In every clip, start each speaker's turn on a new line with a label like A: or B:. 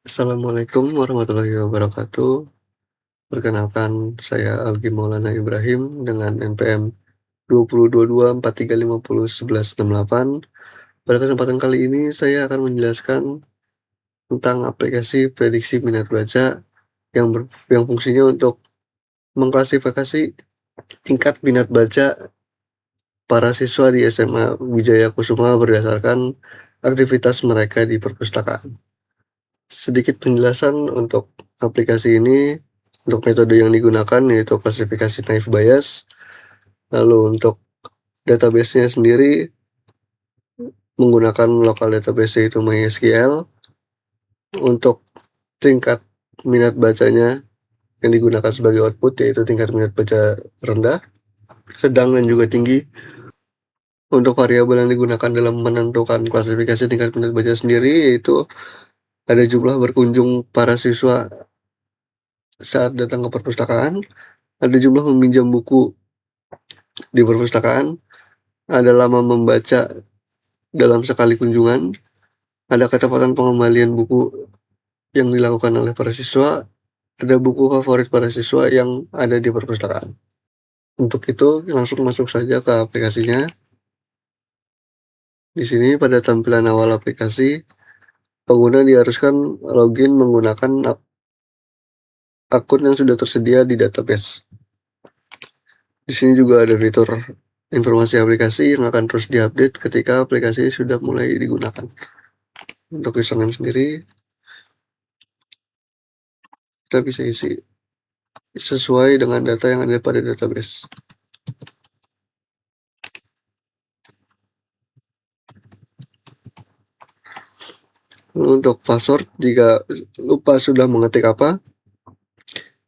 A: Assalamualaikum warahmatullahi wabarakatuh. Perkenalkan, saya Algi Maulana Ibrahim dengan NPM 202243501168. Pada kesempatan kali ini saya akan menjelaskan tentang aplikasi prediksi minat baca yang fungsinya untuk mengklasifikasi tingkat minat baca para siswa di SMA Wijaya Kusuma berdasarkan aktivitas mereka di perpustakaan. Sedikit penjelasan untuk aplikasi ini, untuk metode yang digunakan yaitu klasifikasi naive Bayes. Lalu untuk database-nya sendiri menggunakan lokal database yaitu MySQL. Untuk tingkat minat bacanya yang digunakan sebagai output yaitu tingkat minat baca rendah, sedang, dan juga tinggi. Untuk variabel yang digunakan dalam menentukan klasifikasi tingkat minat baca sendiri yaitu ada jumlah berkunjung para siswa saat datang ke perpustakaan, ada jumlah meminjam buku di perpustakaan, ada lama membaca dalam sekali kunjungan, ada ketepatan pengembalian buku yang dilakukan oleh para siswa, ada buku favorit para siswa yang ada di perpustakaan. Untuk itu, langsung masuk saja ke aplikasinya. Di sini pada tampilan awal aplikasi, pengguna diharuskan login menggunakan akun yang sudah tersedia di database. Di sini juga ada fitur informasi aplikasi yang akan terus diupdate ketika aplikasi sudah mulai digunakan. Untuk username sendiri, kita bisa isi sesuai dengan data yang ada pada database. Lalu untuk password, jika lupa sudah mengetik apa,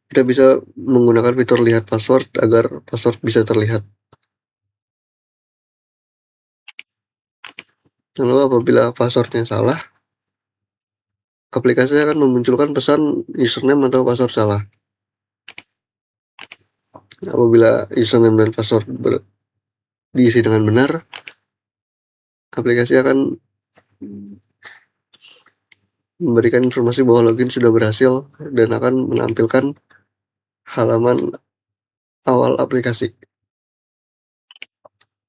A: kita bisa menggunakan fitur lihat password agar password bisa terlihat. Lalu apabila passwordnya salah, aplikasi akan memunculkan pesan username atau password salah. Apabila username dan password diisi dengan benar, aplikasi akan memberikan informasi bahwa login sudah berhasil dan akan menampilkan halaman awal aplikasi.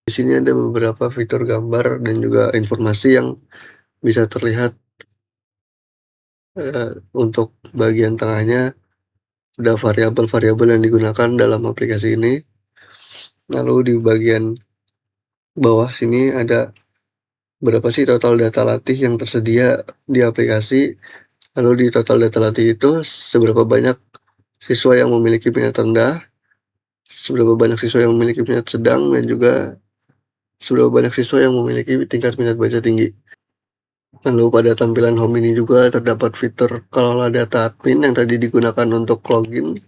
A: Di sini ada beberapa fitur gambar dan juga informasi yang bisa terlihat. Untuk bagian tengahnya ada variabel-variabel yang digunakan dalam aplikasi ini. Lalu di bagian bawah sini ada berapa sih total data latih yang tersedia di aplikasi. Lalu di total data latih itu seberapa banyak siswa yang memiliki minat rendah, seberapa banyak siswa yang memiliki minat sedang, dan juga seberapa banyak siswa yang memiliki tingkat minat baca tinggi. Lalu pada tampilan home ini juga terdapat fitur kelola data admin yang tadi digunakan untuk login,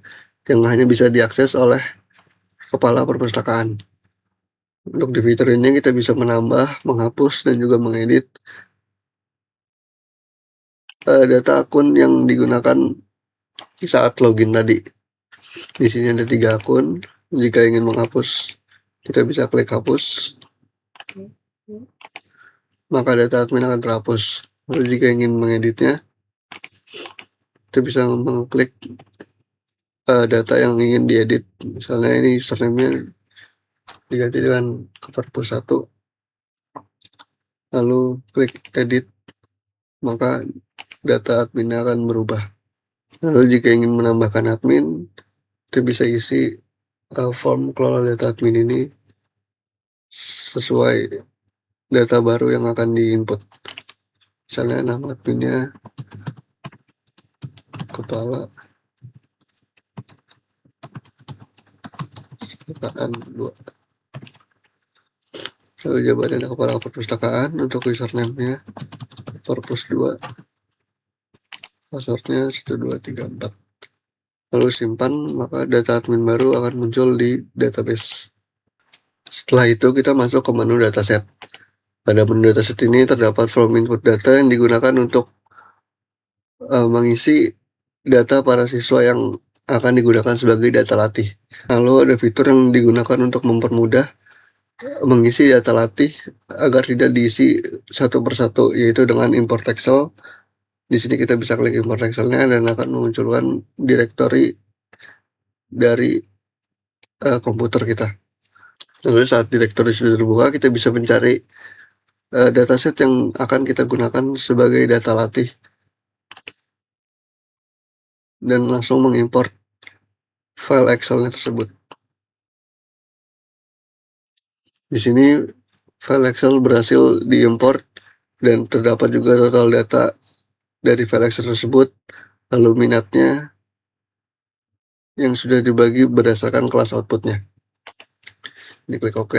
A: yang hanya bisa diakses oleh kepala perpustakaan. Untuk di fitur ini kita bisa menambah, menghapus, dan juga mengedit data akun yang digunakan saat login tadi. Di sini ada 3 akun. Jika ingin menghapus, kita bisa klik hapus, maka data admin akan terhapus. Lalu jika ingin mengeditnya, kita bisa mengklik data yang ingin diedit. Misalnya ini username-nya diganti dengan perpus 1, lalu klik edit, maka data adminnya akan berubah. Lalu jika ingin menambahkan admin, kita bisa isi form kelola data admin ini sesuai data baru yang akan diinput. Misalnya nama adminnya kepala perpustakaan 2. Lalu jawabannya kepala perpustakaan. Untuk username-nya perpus 2, passwordnya 1234. Lalu simpan, maka data admin baru akan muncul di database. Setelah itu kita masuk ke menu dataset. Pada menu dataset ini terdapat form input data yang digunakan untuk mengisi data para siswa yang akan digunakan sebagai data latih. Lalu ada fitur yang digunakan untuk mempermudah mengisi data latih agar tidak diisi satu persatu, yaitu dengan import Excel. Di sini kita bisa klik import Excel-nya dan akan memunculkan direktori dari komputer kita. Lalu saat direktori sudah terbuka, kita bisa mencari dataset yang akan kita gunakan sebagai data latih dan langsung mengimport file Excel-nya tersebut. Di sini file Excel berhasil diimport dan terdapat juga total data dari file Excel tersebut, lalu minatnya yang sudah dibagi berdasarkan kelas outputnya. Diklik OK.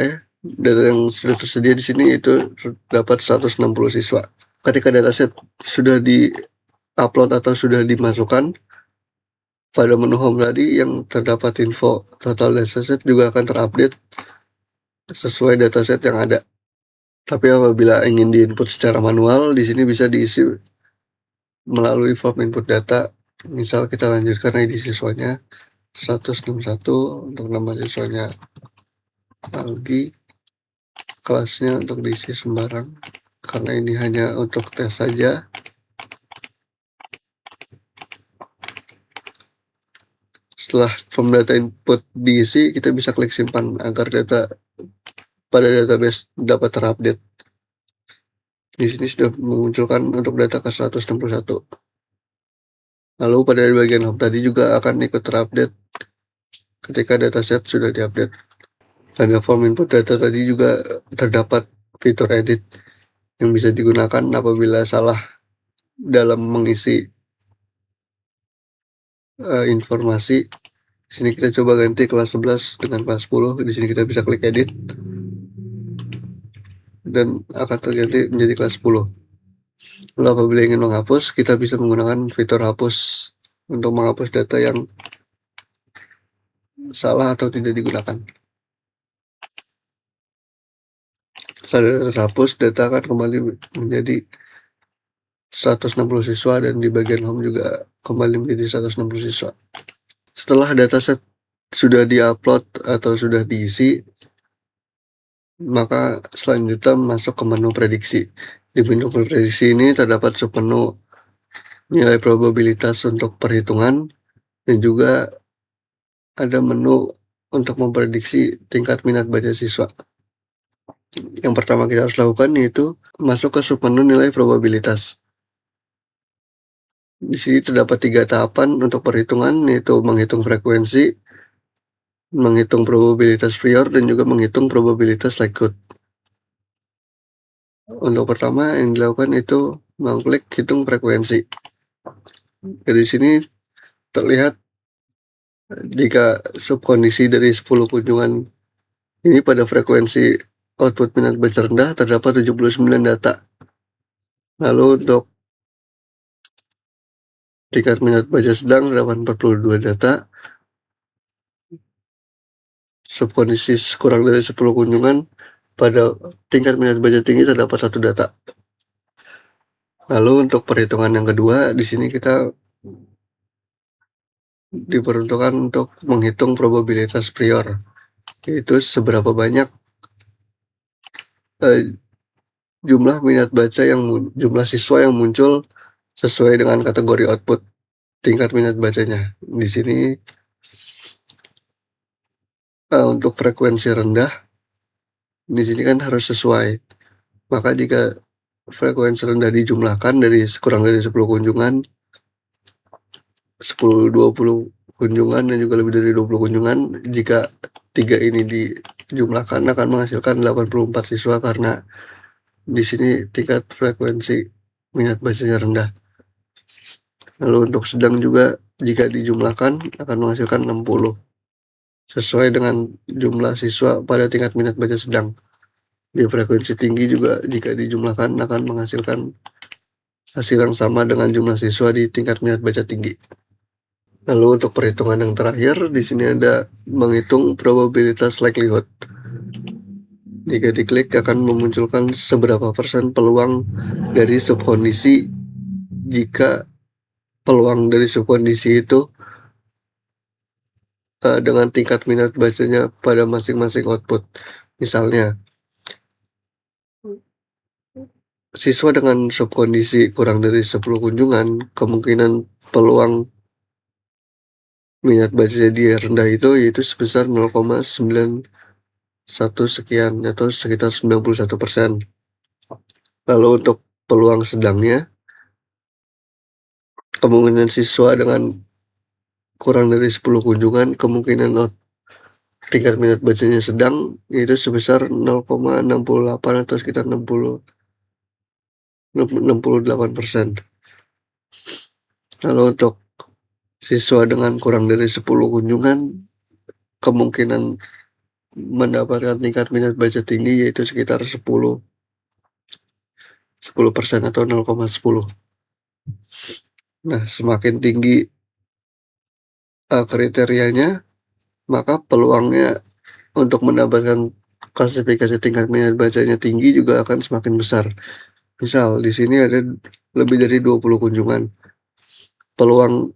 A: Data yang sudah tersedia di sini itu terdapat 160 siswa. Ketika dataset sudah di-upload atau sudah dimasukkan, pada menu home tadi yang terdapat info total dataset juga akan terupdate sesuai dataset yang ada. Tapi apabila ingin diinput secara manual, di sini bisa diisi melalui form input data. Misal kita lanjutkan ID siswanya 161, untuk nama siswanya Algi, kelasnya untuk diisi sembarang karena ini hanya untuk tes saja. Setelah form data input diisi, kita bisa klik simpan agar data pada database dapat terupdate. Di sini sudah memunculkan untuk data ke 161. Lalu pada bagian home tadi juga akan ikut terupdate ketika dataset sudah diupdate. Pada form input data tadi juga terdapat fitur edit yang bisa digunakan apabila salah dalam mengisi informasi. Di sini kita coba ganti kelas 11 dengan kelas 10. Di sini kita bisa klik edit dan akan terganti menjadi kelas 10. Lalu apabila ingin menghapus, kita bisa menggunakan fitur hapus untuk menghapus data yang salah atau tidak digunakan. Setelah terhapus, data akan kembali menjadi 160 siswa dan di bagian home juga kembali menjadi 160 siswa. Setelah dataset sudah diupload atau sudah diisi, maka selanjutnya masuk ke menu prediksi. Di menu prediksi ini terdapat submenu nilai probabilitas untuk perhitungan dan juga ada menu untuk memprediksi tingkat minat baca siswa. Yang pertama kita harus lakukan yaitu masuk ke submenu nilai probabilitas. Di sini terdapat 3 tahapan untuk perhitungan, yaitu menghitung frekuensi, menghitung probabilitas prior, dan juga menghitung probabilitas likelihood. Untuk pertama yang dilakukan itu mengklik hitung frekuensi. Dari sini terlihat jika subkondisi dari 10 kunjungan ini pada frekuensi output minat baca rendah terdapat 79 data. Lalu untuk tingkat minat baca sedang terdapat 42 data. Subkondisi kurang dari 10 kunjungan pada tingkat minat baca tinggi terdapat 1 data. Lalu untuk perhitungan yang kedua, di sini kita diperuntukkan untuk menghitung probabilitas prior, yaitu seberapa banyak jumlah minat baca jumlah siswa yang muncul sesuai dengan kategori output tingkat minat bacanya. Di sini untuk frekuensi rendah, di sini kan harus sesuai. Maka jika frekuensi rendah dijumlahkan dari kurang dari 10 kunjungan, 10, 20 kunjungan dan juga lebih dari 20 kunjungan, jika 3 ini dijumlahkan akan menghasilkan 84 siswa karena di sini tingkat frekuensi minat bacanya rendah. Lalu untuk sedang juga jika dijumlahkan akan menghasilkan 60 sesuai dengan jumlah siswa pada tingkat minat baca sedang. Di frekuensi tinggi juga jika dijumlahkan akan menghasilkan hasil yang sama dengan jumlah siswa di tingkat minat baca tinggi. Lalu untuk perhitungan yang terakhir, di sini ada menghitung probabilitas likelihood. Jika diklik akan memunculkan seberapa persen peluang dari subkondisi jika peluang dari subkondisi itu dengan tingkat minat bacanya pada masing-masing output. Misalnya siswa dengan subkondisi kurang dari 10 kunjungan, kemungkinan peluang minat bacanya dia rendah itu yaitu sebesar 0,91 sekian atau sekitar 91%. Lalu untuk peluang sedangnya, kemungkinan siswa dengan kurang dari 10 kunjungan, kemungkinan tingkat minat bacanya sedang yaitu sebesar 0,68 atau sekitar 68%. Lalu untuk siswa dengan kurang dari 10 kunjungan, kemungkinan mendapatkan tingkat minat baca tinggi yaitu sekitar 10% atau 0,10. Nah, semakin tinggi kriterianya, maka peluangnya untuk mendapatkan klasifikasi tingkat minat bacanya tinggi juga akan semakin besar. Misal di sini ada lebih dari 20 kunjungan. Peluang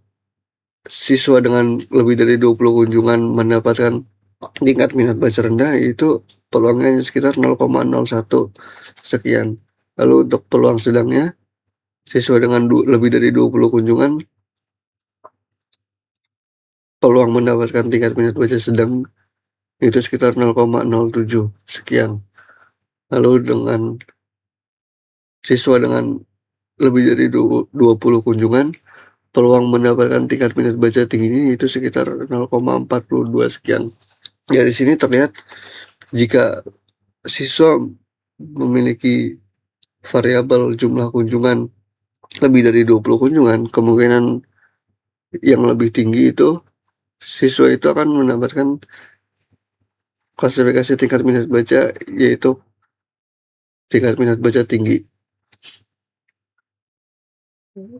A: siswa dengan lebih dari 20 kunjungan mendapatkan tingkat minat baca rendah itu peluangnya sekitar 0,01 sekian. Lalu untuk peluang sedangnya, siswa dengan lebih dari 20 kunjungan, peluang mendapatkan tingkat minat baca sedang itu sekitar 0,07 sekian. Lalu dengan siswa dengan lebih dari 20 kunjungan, peluang mendapatkan tingkat minat baca tinggi itu sekitar 0,42 sekian. Dari sini terlihat jika siswa memiliki variabel jumlah kunjungan lebih dari 20 kunjungan, kemungkinan yang lebih tinggi itu siswa itu akan mendapatkan klasifikasi tingkat minat baca yaitu tingkat minat baca tinggi.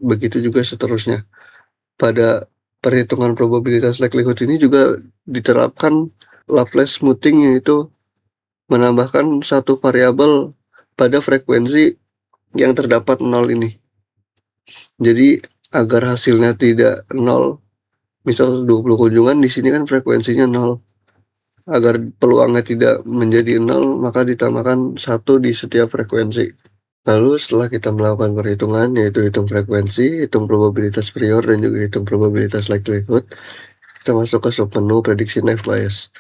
A: Begitu juga seterusnya. Pada perhitungan probabilitas likelihood ini juga diterapkan Laplace smoothing, yaitu menambahkan satu variabel pada frekuensi yang terdapat 0 ini. Jadi agar hasilnya tidak 0, misal 20 kunjungan, di sini kan frekuensinya 0. Agar peluangnya tidak menjadi 0, maka ditambahkan 1 di setiap frekuensi. Lalu setelah kita melakukan perhitungan, yaitu hitung frekuensi, hitung probabilitas prior, dan juga hitung probabilitas likelihood, kita masuk ke submenu prediksi naive bias.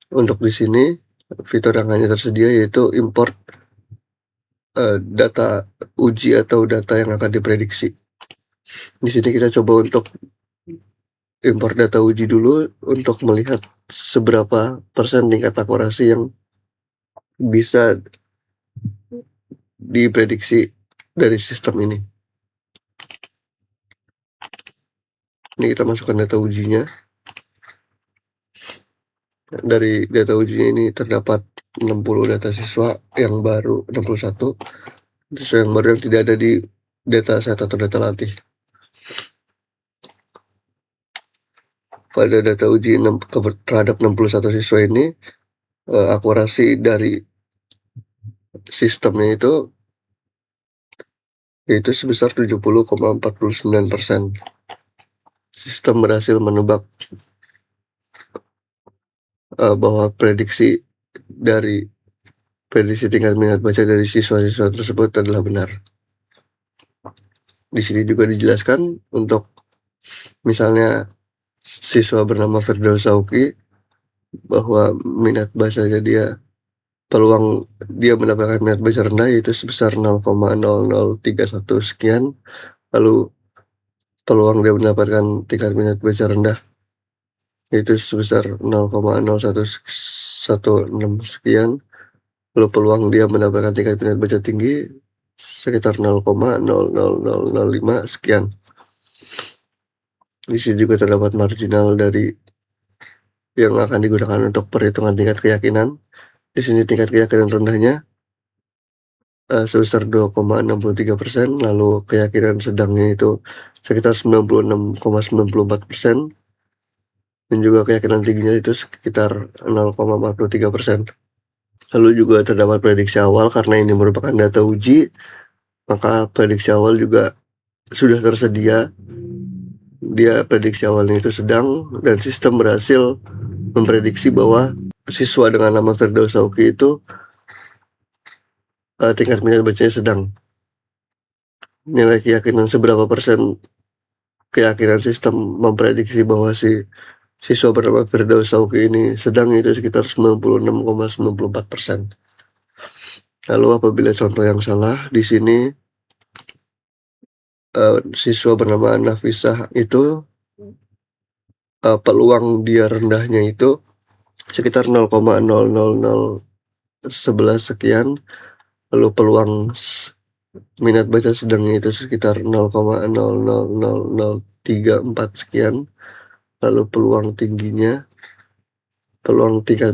A: Untuk di sini, fitur yang hanya tersedia yaitu import data uji atau data yang akan diprediksi. Di sini kita coba untuk import data uji dulu untuk melihat seberapa persen tingkat akurasi yang bisa diprediksi dari sistem ini. Ini kita masukkan data ujinya. Dari data ujinya ini terdapat 60 data siswa yang baru, 61 siswa yang baru yang tidak ada di data set atau data latih. Pada data uji terhadap 61 siswa ini, akurasi dari sistemnya itu yaitu sebesar 70,49%. Sistem berhasil menebak bahwa prediksi tingkat minat baca dari siswa-siswa tersebut adalah benar. Di sini juga dijelaskan untuk misalnya siswa bernama Firdaus Sauki bahwa minat bacanya peluang dia mendapatkan minat baca rendah yaitu sebesar 0,0031 sekian. Lalu peluang dia mendapatkan tingkat minat baca rendah yaitu sebesar 0,0116 sekian. Lalu peluang dia mendapatkan tingkat minat baca tinggi sekitar 0,00005 sekian. Di sini juga terdapat marginal dari yang akan digunakan untuk perhitungan tingkat keyakinan. Di sini tingkat keyakinan rendahnya sebesar 2,63%, lalu keyakinan sedangnya itu sekitar 96,94%, dan juga keyakinan tingginya itu sekitar 0,43%. Lalu juga terdapat prediksi awal. Karena ini merupakan data uji, maka prediksi awal juga sudah tersedia. Dia prediksi awalnya itu sedang, dan sistem berhasil memprediksi bahwa siswa dengan nama Firdaus Sauki itu tingkat minat bacanya sedang. Nilai keyakinan seberapa persen keyakinan sistem memprediksi bahwa si siswa bernama Firdaus Shauqi ini sedang, itu sekitar 96,94%. Lalu apabila contoh yang salah, di sini siswa bernama Nafisah itu peluang dia rendahnya itu sekitar 0,00011 sekian, lalu peluang minat baca sedangnya itu sekitar 0,000034 sekian, lalu peluang tingkat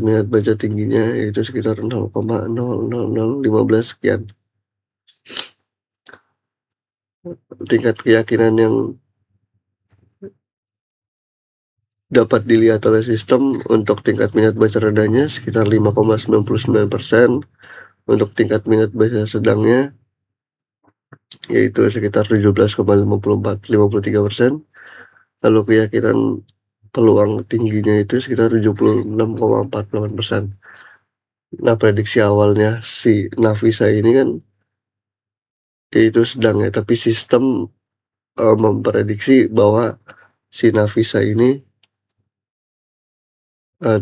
A: minat baca tingginya itu sekitar 0,00015 sekian. Tingkat keyakinan yang dapat dilihat oleh sistem untuk tingkat minat baca rendahnya sekitar 5,99%, untuk tingkat minat baca sedangnya yaitu sekitar 17,53%, lalu keyakinan peluang tingginya itu sekitar 76,48%. Nah, prediksi awalnya si Nafisa ini kan yaitu sedang ya, tapi sistem memprediksi bahwa si Nafisa ini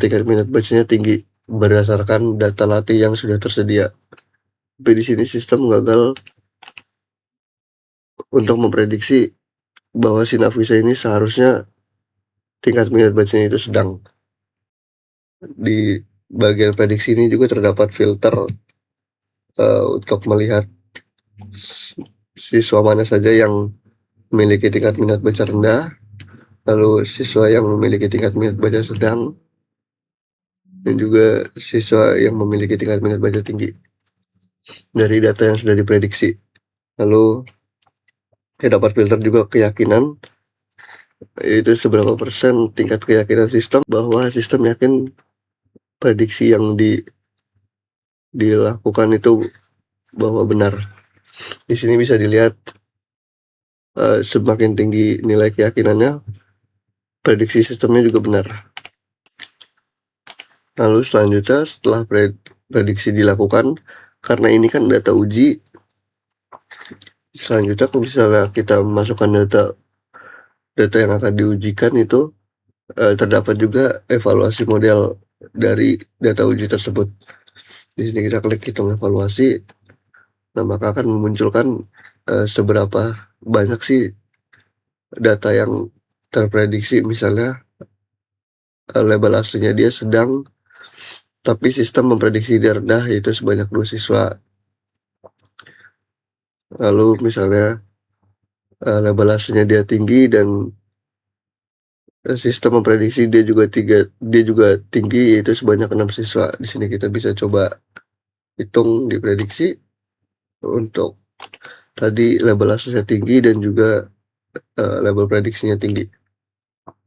A: tingkat minat bacanya tinggi berdasarkan data latih yang sudah tersedia. Tapi di sini sistem gagal untuk memprediksi bahwa si Nafisa ini seharusnya tingkat minat bacanya itu sedang. Di bagian prediksi ini juga terdapat filter untuk melihat siswa mana saja yang memiliki tingkat minat baca rendah, lalu siswa yang memiliki tingkat minat baca sedang, dan juga siswa yang memiliki tingkat minat baca tinggi dari data yang sudah diprediksi. Lalu terdapat filter juga keyakinan, yaitu seberapa persen tingkat keyakinan sistem bahwa sistem yakin prediksi yang dilakukan itu bahwa benar. Di sini bisa dilihat semakin tinggi nilai keyakinannya, prediksi sistemnya juga benar. Lalu selanjutnya setelah prediksi dilakukan, karena ini kan data uji, selanjutnya kalau misalnya kita masukkan data yang akan diujikan itu terdapat juga evaluasi model dari data uji tersebut. Di sini kita klik hitung evaluasi, nah maka akan memunculkan seberapa banyak sih data yang terprediksi. Misalnya label aslinya dia sedang, tapi sistem memprediksi dia rendah, yaitu sebanyak 2 siswa. Lalu misalnya label aslinya dia tinggi dan sistem memprediksi dia juga tinggi, yaitu sebanyak 6 siswa. Di sini kita bisa coba hitung diprediksi untuk tadi label aslinya tinggi dan juga label prediksinya tinggi.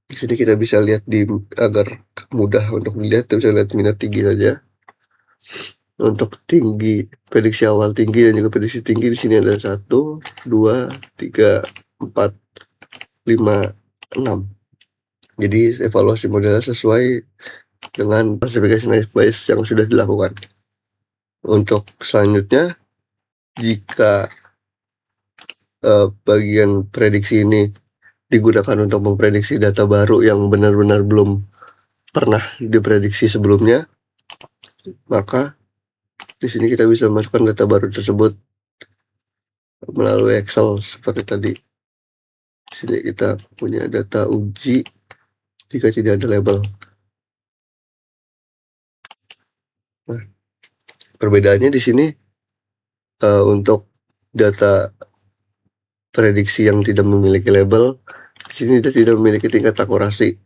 A: Di sini kita bisa lihat agar mudah untuk dilihat, kita bisa lihat minat tinggi saja. Untuk tinggi, prediksi awal tinggi dan juga prediksi tinggi di sini ada 1, 2, 3, 4, 5, 6. Jadi evaluasi modelnya sesuai dengan klasifikasi naïve Bayes yang sudah dilakukan. Untuk selanjutnya, jika bagian prediksi ini digunakan untuk memprediksi data baru yang benar-benar belum pernah diprediksi sebelumnya, maka di sini kita bisa masukkan data baru tersebut melalui Excel seperti tadi. Di sini kita punya data uji jika tidak ada label. Nah, perbedaannya di sini untuk data prediksi yang tidak memiliki label, di sini dia tidak memiliki tingkat akurasi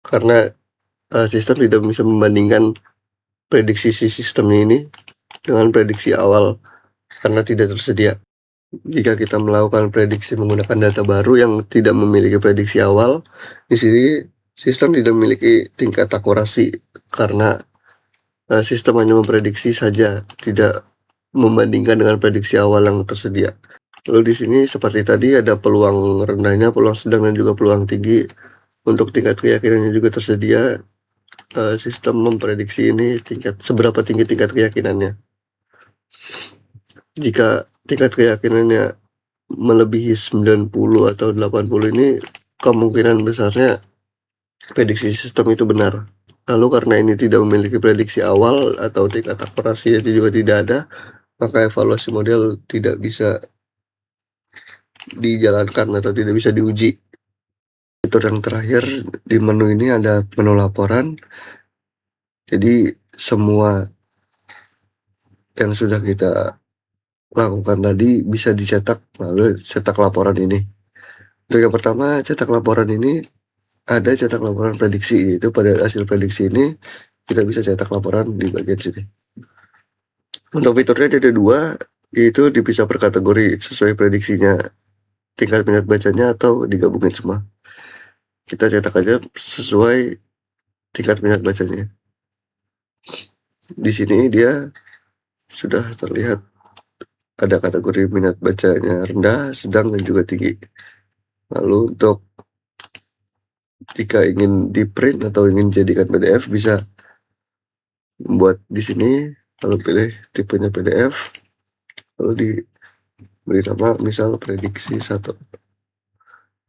A: karena sistem tidak bisa membandingkan prediksi si sistemnya ini dengan prediksi awal karena tidak tersedia. Jika kita melakukan prediksi menggunakan data baru yang tidak memiliki prediksi awal, di sini sistem tidak memiliki tingkat akurasi karena sistem hanya memprediksi saja, tidak membandingkan dengan prediksi awal yang tersedia. Lalu di sini seperti tadi ada peluang rendahnya, peluang sedang, dan juga peluang tinggi. Untuk tingkat keyakinannya juga tersedia. Sistem memprediksi ini seberapa tinggi tingkat keyakinannya. Jika tingkat keyakinannya melebihi 90 atau 80 ini, kemungkinan besarnya prediksi sistem itu benar. Lalu karena ini tidak memiliki prediksi awal atau tingkat akurasi itu juga tidak ada, maka evaluasi model tidak bisa dijalankan atau tidak bisa diuji. Fitur yang terakhir di menu ini ada menu laporan. Jadi semua yang sudah kita lakukan tadi bisa dicetak melalui cetak laporan ini. Untuk yang pertama, cetak laporan ini ada cetak laporan prediksi, yaitu pada hasil prediksi ini kita bisa cetak laporan di bagian sini. Untuk fiturnya ada dua, yaitu dipisah per kategori sesuai prediksinya tingkat minat bacanya atau digabungin semua. Kita cetak aja sesuai tingkat minat bacanya. Di sini dia sudah terlihat ada kategori minat bacanya rendah, sedang, dan juga tinggi. Lalu untuk jika ingin di print atau ingin jadikan PDF, bisa membuat di sini, lalu pilih tipenya PDF, lalu diberi nama misal prediksi 1,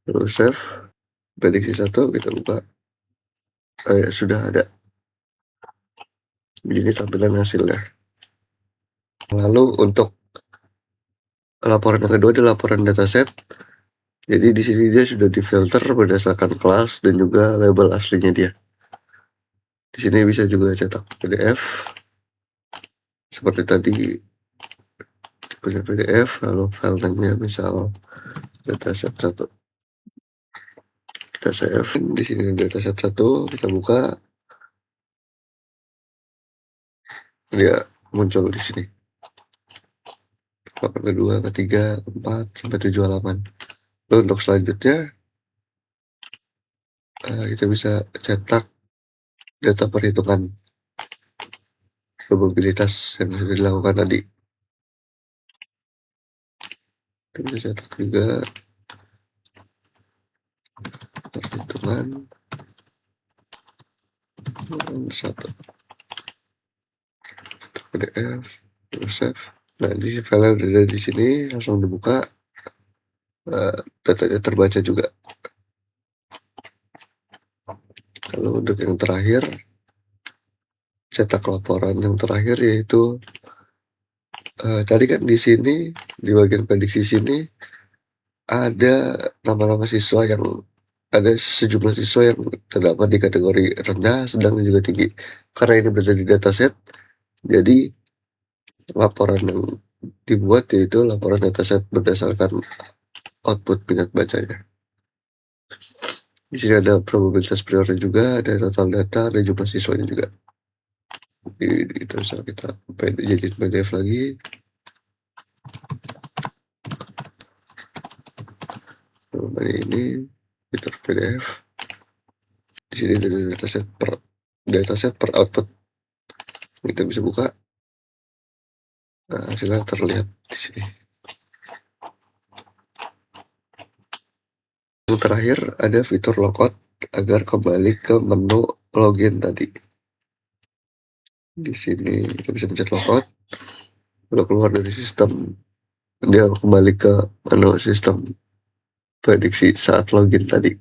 A: lalu save prediksi 1, kita buka. Sudah ada begini tampilan hasilnya. Lalu untuk laporan yang kedua adalah laporan dataset. Jadi di sini dia sudah difilter berdasarkan kelas dan juga label aslinya dia. Di sini bisa juga cetak PDF seperti tadi, punya PDF, lalu file name-nya misal dataset 1. Kita save. Di sini dataset 1, kita buka. Dia muncul di sini. Halaman kedua, ketiga, keempat, sampai 7 halaman. Lalu untuk selanjutnya kita bisa cetak data perhitungan probabilitas yang sudah dilakukan tadi. Kita bisa cetak juga perhitungan 1 PDF, save. Nah, di file udah ada di sini, langsung dibuka. Datanya terbaca juga. Kalau untuk yang terakhir, cetak laporan yang terakhir yaitu tadi kan di sini di bagian prediksi sini ada nama-nama siswa yang ada sejumlah siswa yang terdapat di kategori rendah, sedang, dan juga tinggi. Karena ini berada di dataset, jadi laporan yang dibuat yaitu laporan dataset berdasarkan output minat bacanya. Di sini ada probabilitas priornya juga, ada total data, ada jumlah siswanya juga. Itu bisa kita jadiin PDF lagi. Ini fitur PDF. Di sini ada dataset per output. Kita bisa buka. Nah, hasilnya terlihat di sini. Yang terakhir ada fitur logout agar kembali ke menu login tadi. Di sini kita bisa pencet logout, lalu keluar dari sistem, dia kembali ke menu sistem prediksi saat login tadi.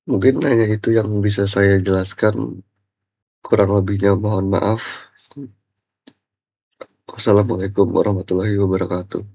A: Mungkin hanya itu yang bisa saya jelaskan, kurang lebihnya mohon maaf. Wassalamualaikum warahmatullahi wabarakatuh.